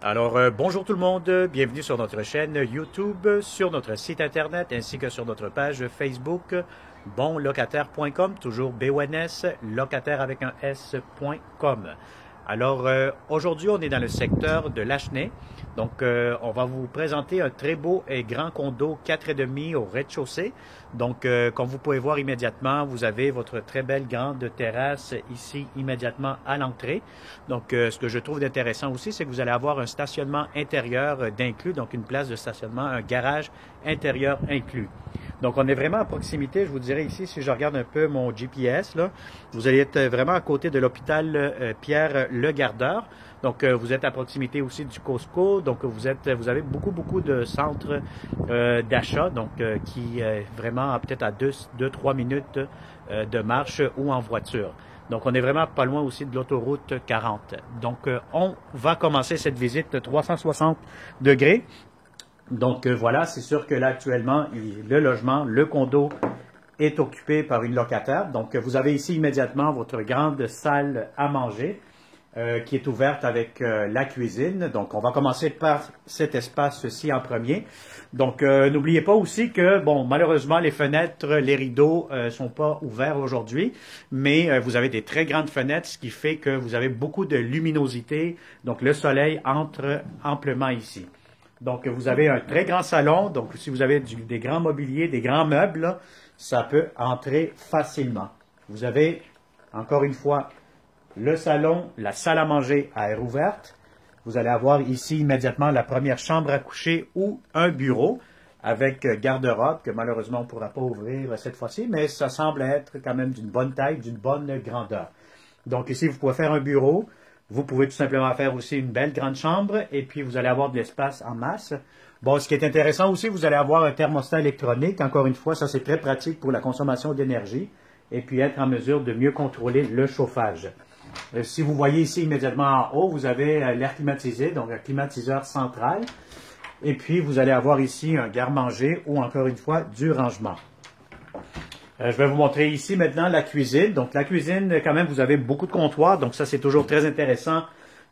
Alors, bonjour tout le monde, bienvenue sur notre chaîne YouTube, sur notre site internet ainsi que sur notre page Facebook bonlocataire.com, toujours BONS, locataire avec un S.com. Alors, aujourd'hui, on est dans le secteur de Lachenay. Donc, on va vous présenter un très beau et grand condo 4,5 au rez-de-chaussée. Donc, comme vous pouvez voir immédiatement, vous avez votre très belle grande terrasse ici immédiatement à l'entrée. Donc, ce que je trouve intéressant aussi, c'est que vous allez avoir un stationnement intérieur d'inclus, donc une place de stationnement, un garage intérieur inclus. Donc, on est vraiment à proximité, je vous dirais ici, si je regarde un peu mon GPS, là, vous allez être vraiment à côté de l'hôpital Pierre Le Gardeur. Donc, vous êtes à proximité aussi du Costco. Donc, vous avez beaucoup de centres d'achat, donc qui est vraiment peut-être à 2-3 minutes de marche ou en voiture. Donc, on est vraiment pas loin aussi de l'autoroute 40. Donc, on va commencer cette visite 360 degrés. Donc, voilà, c'est sûr que là, actuellement, le logement, le condo est occupé par une locataire. Donc, vous avez ici immédiatement votre grande salle à manger qui est ouverte avec la cuisine. Donc, on va commencer par cet espace-ci en premier. Donc, n'oubliez pas aussi que, bon, malheureusement, les fenêtres, les rideaux sont pas ouverts aujourd'hui, mais vous avez des très grandes fenêtres, ce qui fait que vous avez beaucoup de luminosité. Donc, le soleil entre amplement ici. Donc, vous avez un très grand salon. Donc, si vous avez des grands mobiliers, des grands meubles, là, ça peut entrer facilement. Vous avez, encore une fois, le salon, la salle à manger à air ouverte. Vous allez avoir ici immédiatement la première chambre à coucher ou un bureau avec garde-robe que malheureusement on ne pourra pas ouvrir cette fois-ci, mais ça semble être quand même d'une bonne taille, d'une bonne grandeur. Donc ici, vous pouvez faire un bureau. Vous pouvez tout simplement faire aussi une belle grande chambre et puis vous allez avoir de l'espace en masse. Bon, ce qui est intéressant aussi, vous allez avoir un thermostat électronique. Encore une fois, ça c'est très pratique pour la consommation d'énergie et puis être en mesure de mieux contrôler le chauffage. Si vous voyez ici immédiatement en haut, vous avez l'air climatisé, donc un climatiseur central. Et puis, vous allez avoir ici un garde-manger ou encore une fois du rangement. Je vais vous montrer ici maintenant la cuisine. Donc, la cuisine, quand même, vous avez beaucoup de comptoirs. Donc, ça, c'est toujours très intéressant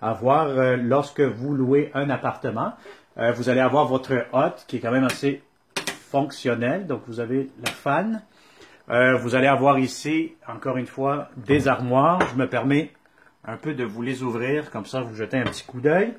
à voir lorsque vous louez un appartement. Vous allez avoir votre hotte qui est quand même assez fonctionnel. Donc, vous avez la fan. Vous allez avoir ici, encore une fois, des armoires. Je me permets un peu de vous les ouvrir. Comme ça, vous jetez un petit coup d'œil.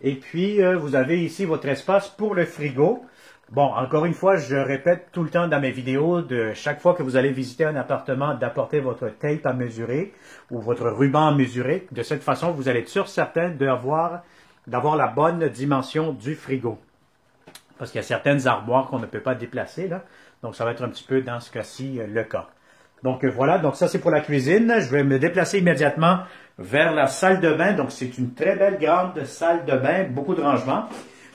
Et puis, vous avez ici votre espace pour le frigo. Bon, encore une fois, je répète tout le temps dans mes vidéos, de chaque fois que vous allez visiter un appartement, d'apporter votre tape à mesurer ou votre ruban à mesurer. De cette façon, vous allez être sûr certain d'avoir la bonne dimension du frigo. Parce qu'il y a certaines armoires qu'on ne peut pas déplacer, là. Donc, ça va être un petit peu dans ce cas-ci le cas. Donc, voilà. Donc, ça, c'est pour la cuisine. Je vais me déplacer immédiatement vers la salle de bain. Donc, c'est une très belle grande salle de bain, beaucoup de rangements.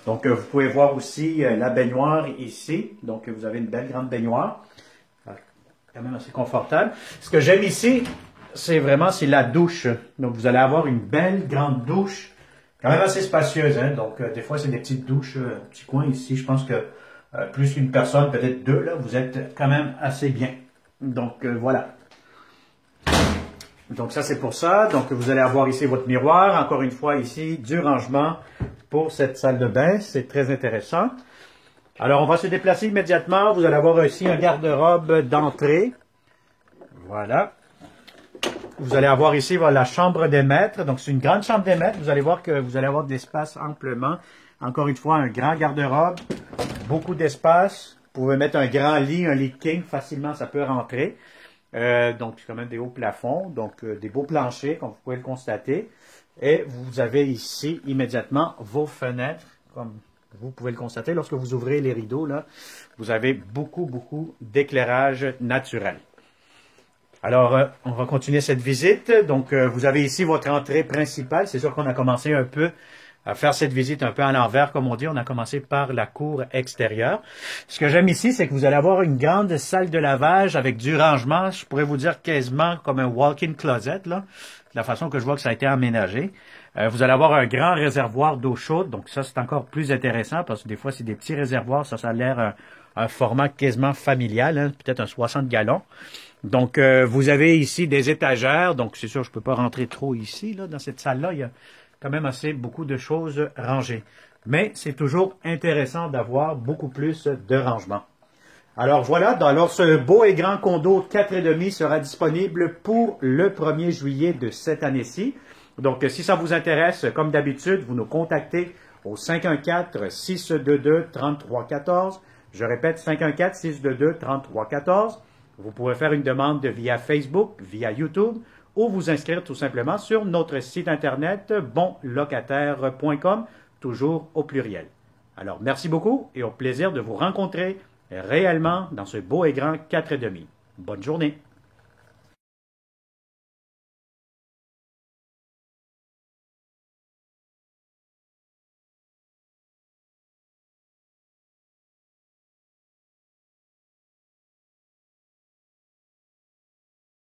Donc, vous pouvez voir aussi la baignoire ici. Donc, vous avez une belle grande baignoire. Quand même assez confortable. Ce que j'aime ici, c'est la douche. Donc, vous allez avoir une belle grande douche. Quand même assez spacieuse, hein? Donc, des fois, c'est des petites douches, petits coins ici. Je pense que plus qu'une personne, peut-être deux, là, vous êtes quand même assez bien. Donc, voilà. Donc, ça, c'est pour ça. Donc, vous allez avoir ici votre miroir. Encore une fois, ici, du rangement pour cette salle de bain. C'est très intéressant. Alors, on va se déplacer immédiatement. Vous allez avoir ici un garde-robe d'entrée. Voilà. Vous allez avoir ici la chambre des maîtres. Donc, c'est une grande chambre des maîtres. Vous allez voir que vous allez avoir de l'espace amplement. Encore une fois, un grand garde-robe. Beaucoup d'espace. Vous pouvez mettre un grand lit, un lit king. Facilement, ça peut rentrer. Donc, c'est quand même des hauts plafonds. Donc, des beaux planchers, comme vous pouvez le constater. Et vous avez ici, immédiatement, vos fenêtres. Comme vous pouvez le constater, lorsque vous ouvrez les rideaux, là, vous avez beaucoup d'éclairage naturel. Alors, on va continuer cette visite. Donc, vous avez ici votre entrée principale. C'est sûr qu'on a commencé un peu à faire cette visite un peu à l'envers, comme on dit. On a commencé par la cour extérieure. Ce que j'aime ici, c'est que vous allez avoir une grande salle de lavage avec du rangement. Je pourrais vous dire quasiment comme un walk-in closet, là, de la façon que je vois que ça a été aménagé. Vous allez avoir un grand réservoir d'eau chaude. Donc, ça, c'est encore plus intéressant parce que des fois, c'est des petits réservoirs. Ça a l'air un format quasiment familial, hein, peut-être un 60 gallons. Donc, vous avez ici des étagères. Donc, c'est sûr, je ne peux pas rentrer trop ici, là, dans cette salle-là. Il y a quand même assez beaucoup de choses rangées. Mais c'est toujours intéressant d'avoir beaucoup plus de rangements. Alors voilà, alors ce beau et grand condo 4,5 sera disponible pour le 1er juillet de cette année-ci. Donc si ça vous intéresse, comme d'habitude, vous nous contactez au 514-622-3314. Je répète, 514-622-3314. Vous pouvez faire une demande via Facebook, via YouTube, ou vous inscrire tout simplement sur notre site internet bonlocataire.com, toujours au pluriel. Alors merci beaucoup et au plaisir de vous rencontrer réellement dans ce beau et grand 4,5. Bonne journée.